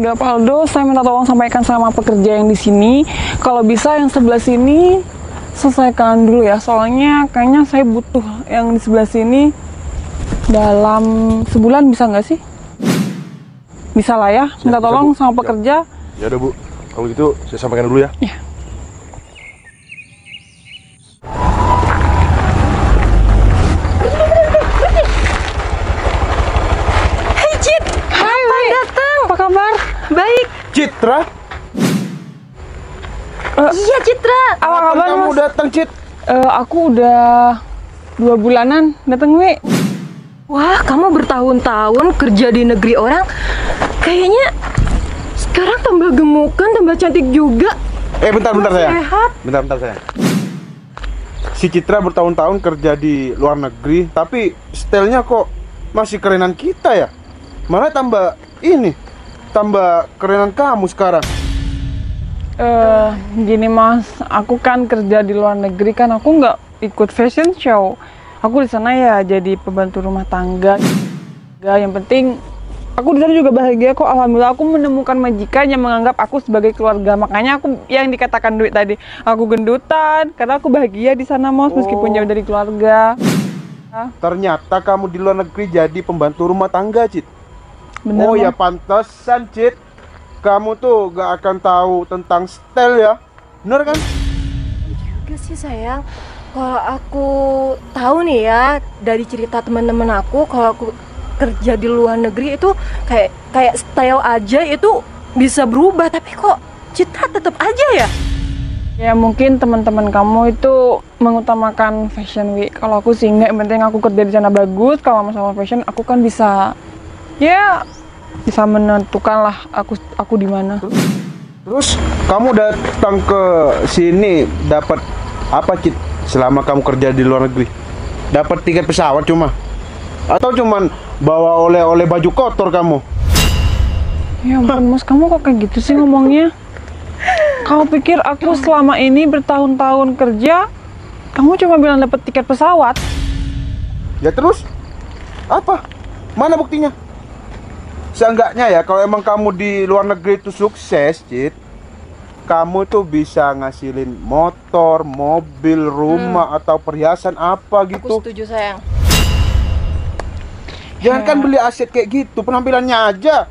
udah Pak Aldo, saya minta tolong sampaikan sama pekerja yang di sini. Kalau bisa yang sebelah sini selesaikan dulu ya. Soalnya kayaknya saya butuh yang di sebelah sini dalam sebulan, bisa nggak sih? Bisa lah ya. Minta tolong sama pekerja. Ya udah Bu, kalau gitu saya sampaikan dulu ya. Ya. Baik. Citra? Iya Citra. Apa kabar kamu Mas? datang, Cit? Aku udah 2 bulanan datang Wi. Wah, kamu bertahun-tahun kerja di negeri orang. Kayaknya sekarang tambah gemukan, tambah cantik juga. Bentar sayang. Sehat. Bentar sayang. Si Citra bertahun-tahun kerja di luar negeri, tapi stylenya kok masih kerenan kita ya? Malah tambah kerenan kamu sekarang. Gini Mas, aku kan kerja di luar negeri kan, aku nggak ikut fashion show. Aku di sana ya jadi pembantu rumah tangga. Yang penting aku di sana juga bahagia kok. Alhamdulillah aku menemukan majikan yang menganggap aku sebagai keluarga. Makanya aku yang dikatakan Duit tadi, aku gendutan karena aku bahagia di sana Mas, meskipun jauh dari keluarga. Ternyata kamu di luar negeri jadi pembantu rumah tangga, Cit. Bener, ya Mas. pantesan, Cit. Kamu tuh gak akan tahu tentang style ya. Bener kan? Juga sih sayang. Kalau aku tahu nih ya dari cerita teman-teman aku, kalau aku kerja di luar negeri itu kayak style aja itu bisa berubah, tapi kok Citra tetap aja ya? Ya mungkin teman-teman kamu itu mengutamakan fashion week. Kalau aku sih enggak, yang penting aku kerja di sana bagus. Kalau masalah fashion aku kan bisa menentukan lah aku di mana. Terus kamu datang ke sini dapat apa, Cit? Selama kamu kerja di luar negeri? Dapat tiket pesawat cuma? Atau cuman bawa oleh-oleh baju kotor kamu? Ya ampun Mas, kamu kok kayak gitu sih ngomongnya? Kamu pikir aku selama ini bertahun-tahun kerja, kamu cuma bilang dapat tiket pesawat? Ya terus? Apa? Mana buktinya? Seenggaknya ya, kalau emang kamu di luar negeri itu sukses, Cit, kamu tuh bisa ngasilin motor, mobil, rumah, atau perhiasan apa gitu. Aku setuju sayang. Jangan kan beli aset kayak gitu, penampilannya aja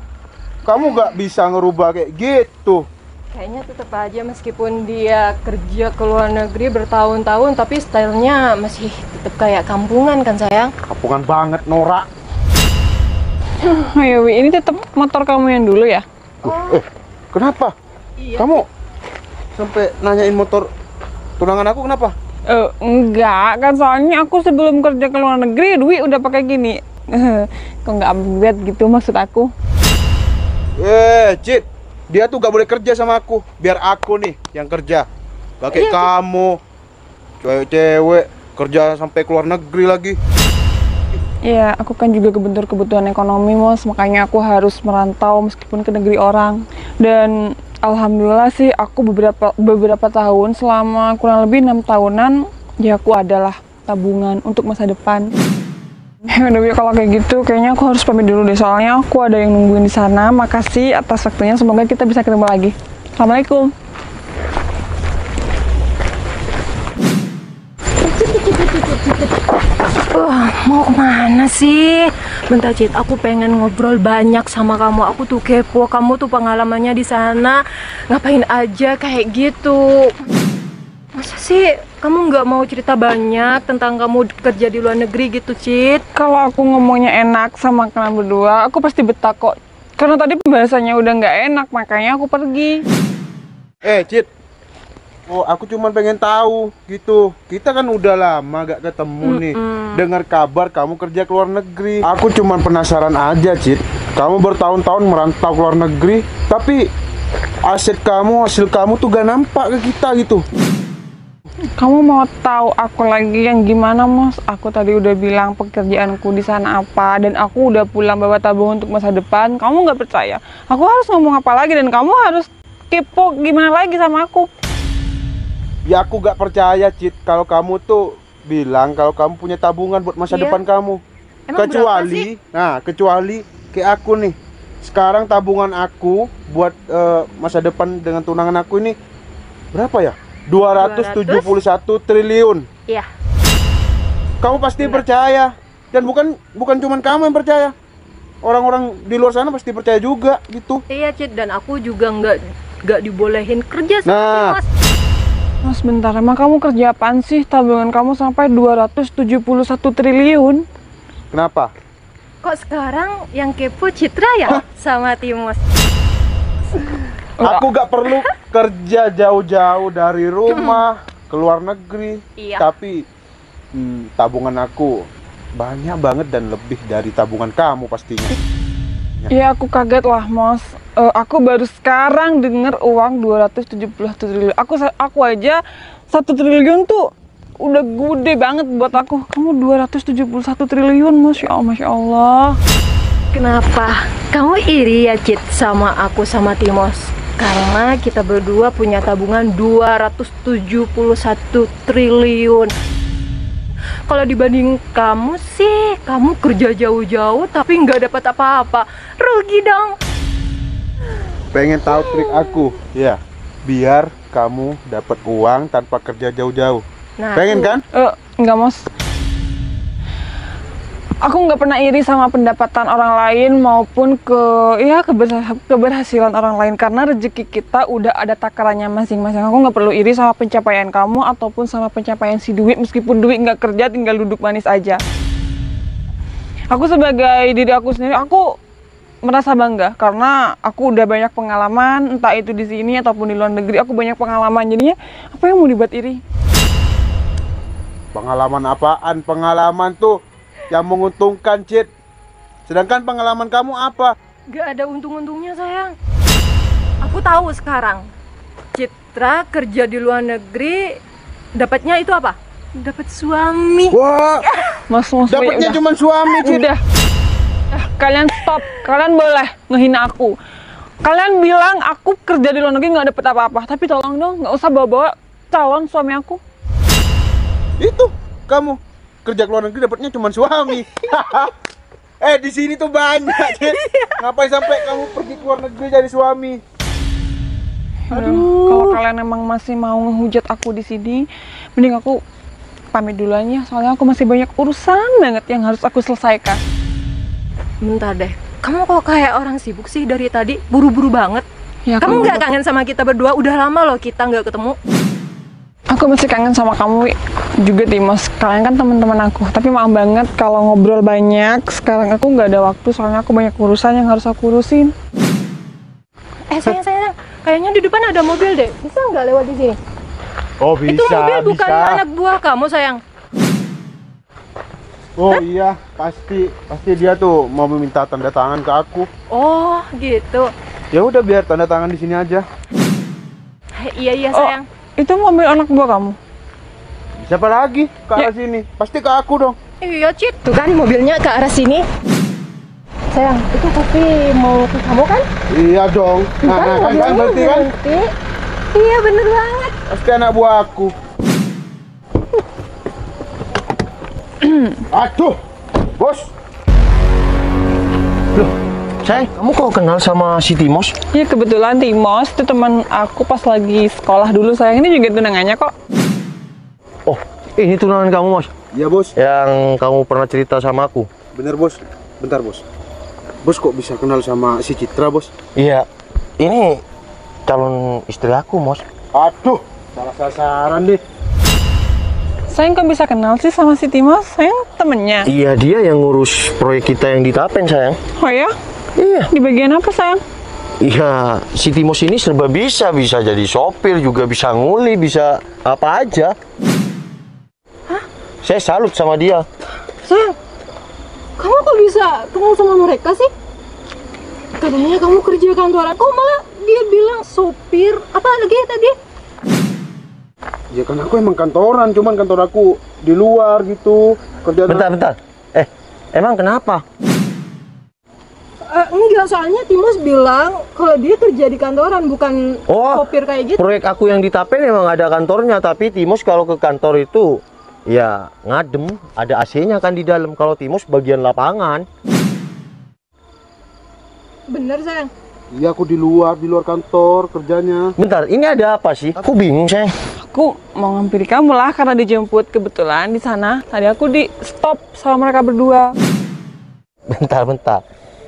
kamu gak bisa ngerubah kayak gitu. Kayaknya tetap aja meskipun dia kerja ke luar negeri bertahun-tahun, tapi stylenya masih tetap kayak kampungan kan sayang? Kampungan banget, Nora. Ayo Wi, ini tetap motor kamu yang dulu ya? Kenapa? Iya. Kamu sampai nanyain motor tunangan aku kenapa? Enggak, kan soalnya aku sebelum kerja ke luar negeri, Dwi udah pakai gini. Kok nggak upgrade gitu maksud aku? Cit, dia tuh gak boleh kerja sama aku. Biar aku nih yang kerja. Gak kayak kamu, cewek-cewek kerja sampai keluar negeri lagi. Iya, aku kan juga kebentur kebutuhan ekonomi, Mas. Makanya aku harus merantau meskipun ke negeri orang. Dan alhamdulillah sih aku beberapa tahun, selama kurang lebih 6 tahunan, ya aku adalah tabungan untuk masa depan. Ya udah, kalau kayak gitu kayaknya aku harus pamit dulu deh, soalnya aku ada yang nungguin di sana. Makasih atas waktunya, semoga kita bisa ketemu lagi. Assalamualaikum. Mau kemana sih? Bentar Cit, aku pengen ngobrol banyak sama kamu. Aku tuh kepo, kamu tuh pengalamannya di sana ngapain aja kayak gitu. Masa sih kamu nggak mau cerita banyak tentang kamu kerja di luar negeri gitu, Cit? Kalau aku ngomongnya enak sama kalian berdua, aku pasti betah kok. Karena tadi pembahasannya udah nggak enak, makanya aku pergi. Cit, aku cuma pengen tahu gitu. Kita kan udah lama gak ketemu nih. Dengar kabar kamu kerja ke luar negeri. Aku cuma penasaran aja, Cit. Kamu bertahun-tahun merantau ke luar negeri, tapi hasil kamu tuh gak nampak ke kita gitu. Kamu mau tahu aku lagi yang gimana, Mas? Aku tadi udah bilang pekerjaanku di sana apa, dan aku udah pulang bawa tabungan untuk masa depan. Kamu nggak percaya? Aku harus ngomong apa lagi, dan kamu harus kepo gimana lagi sama aku? Ya aku gak percaya, Cit, kalau kamu tuh bilang kalau kamu punya tabungan buat masa depan kamu. Emang berapa sih? Kecuali kayak aku nih. sekarang tabungan aku buat masa depan dengan tunangan aku ini berapa ya? 271 triliun. Iya. Kamu pasti Benar. percaya. Dan bukan cuman kamu yang percaya. Orang-orang di luar sana pasti percaya juga gitu. Iya, Cid, dan aku juga nggak dibolehin kerja sama Nah. Mas. Mas, bentar, emang kamu kerja apaan sih? Tabungan kamu sampai 271 triliun. Kenapa? Kok sekarang yang kepo Citra ya sama Timos? Aku gak perlu kerja jauh-jauh dari rumah ke luar negeri. Iya. Tapi tabungan aku banyak banget dan lebih dari tabungan kamu pastinya. Ya aku kaget lah, Mas. Aku baru sekarang dengar uang 271 triliun. Aku aja 1 triliun tuh udah gede banget buat aku. Kamu 271 triliun, Masya Allah, Masya Allah. Kenapa? Kamu iri ya, Cid, sama aku sama Timos? Karena kita berdua punya tabungan 271 triliun. Kalau dibanding kamu sih, kamu kerja jauh-jauh tapi nggak dapat apa-apa. Rugi dong. Pengen tahu trik aku? Ya, biar kamu dapat uang tanpa kerja jauh-jauh. Nah, Pengen tuh. kan? Enggak, Mas. Aku nggak pernah iri sama pendapatan orang lain maupun keberhasilan orang lain, karena rezeki kita udah ada takarannya masing-masing. Aku nggak perlu iri sama pencapaian kamu ataupun sama pencapaian si Duit, meskipun Duit nggak kerja tinggal duduk manis aja. Aku sebagai diri aku sendiri, aku merasa bangga karena aku udah banyak pengalaman, entah itu di sini ataupun di luar negeri. Aku banyak pengalaman, jadinya apa yang mau dibuat iri? Pengalaman apaan? Pengalaman tuh yang menguntungkan, Cid. Sedangkan pengalaman kamu apa? Gak ada untung-untungnya, sayang. Aku tahu sekarang. Citra kerja di luar negeri, dapatnya itu apa? Dapat suami. Wah, Mas, dapatnya udah. cuma suami, Cid. Udah. Kalian stop. Kalian boleh ngehina aku. Kalian bilang aku kerja di luar negeri nggak dapet apa-apa. Tapi tolong dong, nggak usah bawa-bawa calon suami aku. Itu kamu kerja ke luar negeri dapatnya cuma suami. Di sini tuh banyak, Cid. Ngapain sampai kamu pergi ke luar negeri jadi suami? Kalau kalian emang masih mau ngehujat aku di sini, mending aku pamit duluan ya. Soalnya aku masih banyak urusan banget yang harus aku selesaikan. Bentar deh, kamu kok kayak orang sibuk sih dari tadi? Buru-buru banget. Ya, Kamu nggak kangen sama kita berdua? Udah lama loh kita nggak ketemu. Aku masih kangen sama kamu, Wi. Juga Timos. Kalian kan teman-teman aku. Tapi maaf banget kalau ngobrol banyak. Sekarang aku nggak ada waktu, soalnya aku banyak urusan yang harus aku urusin. Sayang, kayaknya di depan ada mobil deh. Bisa nggak lewat di sini? Oh, bisa, Itu mobil bukan bisa. anak buah kamu, sayang. Oh iya, pasti dia tuh mau meminta tanda tangan ke aku. Oh, gitu. Ya udah, biar tanda tangan di sini aja. Iya, Oh, sayang. itu mobil anak buah kamu? Siapa lagi ke arah sini? Pasti ke aku dong. Iya, Cid. Tuh kan mobilnya ke arah sini. Sayang, itu pasti mau ke kamu kan? Iya dong. Nah, kan berarti kan berhenti. Iya, bener banget. pasti anak buah aku. Aduh, bos. Loh, sayang, kamu kok kenal sama si Timos? Ya kebetulan Timos itu teman aku pas lagi sekolah dulu, sayang. Ini juga tunangannya kok. Oh, ini tunangan kamu, Mas. Iya, bos. Yang kamu pernah cerita sama aku. Bener, bos. Bentar, bos. Bos kok bisa kenal sama si Citra, bos? Iya, ini calon istri aku, Mas. Aduh, salah sasaran deh. Sayang kok bisa kenal sih sama si Timos? Sayang temennya. Iya, dia yang ngurus proyek kita yang di Tapen, sayang. Oh ya? Iya. Di bagian apa, sayang? Iya, si Timos ini serba bisa jadi sopir, juga bisa nguli, bisa apa aja. Hah? Saya salut sama dia. Sayang, kamu kok bisa kenal sama mereka sih? Katanya kamu kerja kantoran, kok malah dia bilang sopir, apa lagi tadi? Ya kan aku emang kantoran, cuman kantor aku di luar gitu. Kerjaan Bentar. Emang kenapa? Enggak, soalnya Timos bilang kalau dia kerja di kantoran, bukan Oh, sopir kayak gitu. proyek aku yang di Tapen memang ada kantornya, tapi Timos kalau ke kantor itu ya ngadem, ada AC-nya kan di dalam. Kalau Timos bagian lapangan. Bener sayang. Iya, aku di luar kantor kerjanya. Bentar, ini ada apa sih? Aku bingung, sayang. Aku mau ngampiri kamu lah karena dijemput kebetulan di sana. Tadi aku di stop sama mereka berdua. Bentar.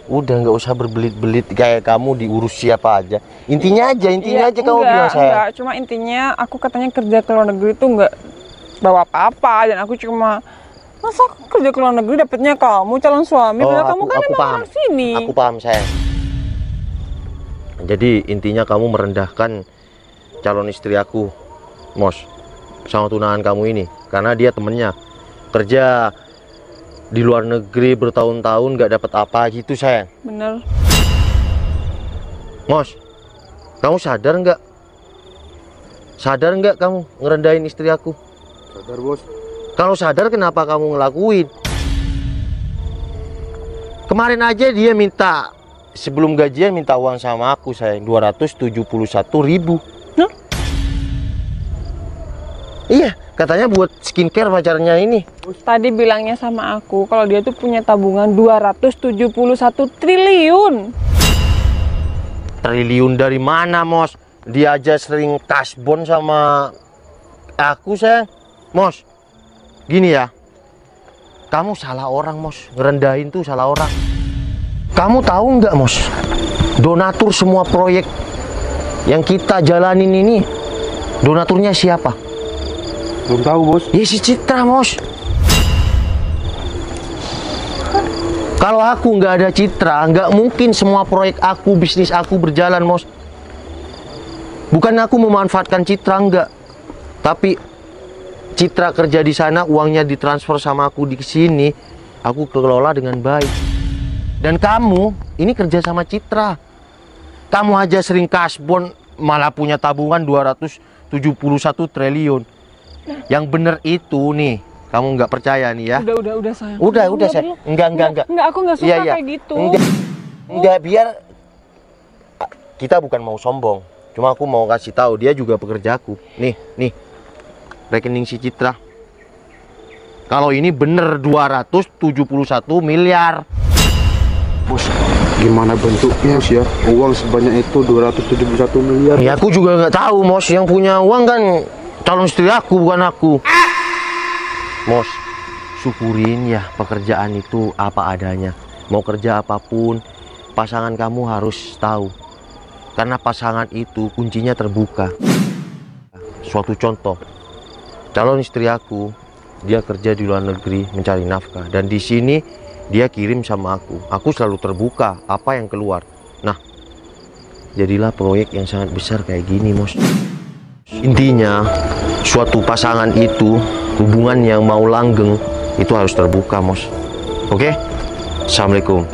Udah nggak usah berbelit-belit kayak kamu diurus siapa aja. Intinya aja kamu bilang saya. Enggak, cuma intinya aku katanya kerja ke luar negeri tuh nggak bawa apa-apa dan aku cuma masa aku kerja ke luar negeri dapetnya kamu calon suami, padahal kamu kan emang paham. orang sini. Aku paham, sayang. Jadi intinya kamu merendahkan calon istri aku, Mos, sama tunangan kamu ini, karena dia temennya kerja di luar negeri bertahun-tahun nggak dapat apa gitu, sayang. Bener. Mos, kamu sadar nggak? Sadar nggak kamu ngerendahin istri aku? Sadar, Bos. Kalau sadar kenapa kamu ngelakuin? Kemarin aja dia minta, sebelum gajian minta uang sama aku, sayang, 271.000. Hah? Iya, katanya buat skincare pacarnya ini. Tadi bilangnya sama aku kalau dia tuh punya tabungan 271 triliun. Triliun dari mana, Mos? Dia aja sering kasbon sama aku, sayang. Mos, gini ya, kamu salah orang, Mos. Ngerendahin tuh salah orang. Kamu tahu nggak, Mos, donatur semua proyek yang kita jalanin ini, donaturnya siapa? Belum tahu, Bos. Ya si Citra, Mos. Kalau aku nggak ada Citra, nggak mungkin semua proyek aku, bisnis aku berjalan, Mos. Bukan aku memanfaatkan Citra, enggak. Tapi Citra kerja di sana, uangnya ditransfer sama aku di sini, aku kelola dengan baik. Dan kamu ini kerja sama Citra. Kamu aja sering kasbon, malah punya tabungan 271 triliun. Yang bener itu nih, kamu nggak percaya nih ya? Udah sayang. Udah saya. Enggak. Enggak, aku nggak suka Iya. kayak gitu. Enggak, biar kita bukan mau sombong. Cuma aku mau kasih tahu dia juga pekerjaku. Nih, rekening si Citra. Kalau ini bener 271 miliar. Bos, gimana bentuknya sih ya? Uang sebanyak itu 271 miliar. Ya aku juga nggak tahu, Mos. Yang punya uang kan calon istri aku, bukan aku. Mos, syukurin ya pekerjaan itu apa adanya. Mau kerja apapun, pasangan kamu harus tahu. Karena pasangan itu kuncinya terbuka. Suatu contoh, calon istri aku, dia kerja di luar negeri mencari nafkah. Dan di sini dia kirim sama aku. Aku selalu terbuka apa yang keluar. Nah, jadilah proyek yang sangat besar kayak gini, Mos. Intinya, suatu pasangan itu, hubungan yang mau langgeng, itu harus terbuka, Mos. Oke? Assalamualaikum.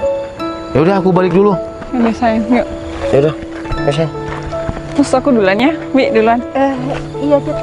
Ya udah, aku balik dulu. Udah sayang, yuk. Ya udah, sayang. Terus aku duluan ya, Bi duluan. Iya, Cit.